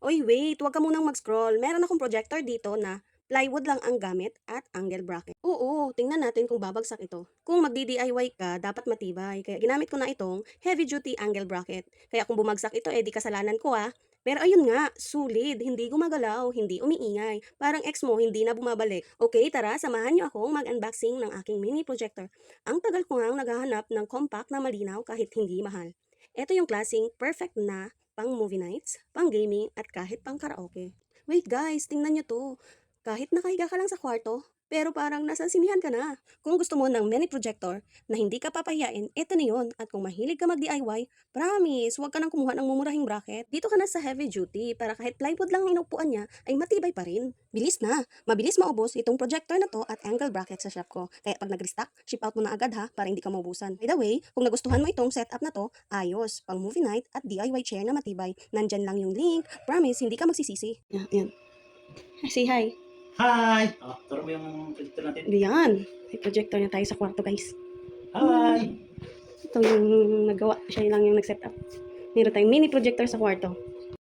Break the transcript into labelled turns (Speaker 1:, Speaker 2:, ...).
Speaker 1: Oy, wait, huwag ka munang mag-scroll. Meron akong projector dito na plywood lang ang gamit at angle bracket. Oo, tingnan natin kung babagsak ito. Kung magdi-DIY ka, dapat matibay. Kaya ginamit ko na itong heavy duty angle bracket. Kaya kung bumagsak ito, di kasalanan ko ah. Pero ayun nga, solid, hindi gumagalaw, hindi umiingay. Parang ex mo, hindi na bumabalik. Okay, tara, samahan niyo akong mag-unboxing ng aking mini projector. Ang tagal ko ngang naghahanap ng compact na malinaw kahit hindi mahal. Ito yung klaseng perfect na pang movie nights, pang gaming, at kahit pang karaoke. Wait guys, tingnan nyo to. Kahit nakahiga ka lang sa kwarto, pero parang nasa sinihan ka na. Kung gusto mo ng mini projector na hindi ka papahiyain, ito na yun. At kung mahilig ka mag-DIY, promise, huwag ka nang kumuha ng mumurahing bracket. Dito ka na sa heavy duty para kahit plywood lang ang inupuan niya, ay matibay pa rin. Bilis na! Mabilis maubos itong projector na to at angle bracket sa shop ko. Kaya pag nag-restock, ship out mo na agad ha, para hindi ka maubusan. By the way, kung nagustuhan mo itong setup na to, ayos, pang movie night at DIY chair na matibay. Nandyan lang yung link. Promise, hindi ka magsisisi. Yan. Say hi.
Speaker 2: Hi! Turo mo yung projector natin.
Speaker 1: Diyan. May projector na tayo sa kwarto, guys.
Speaker 2: Hi!
Speaker 1: Ito yung nagawa. Siya lang yung nag-setup. Meron tayong mini projector sa kwarto.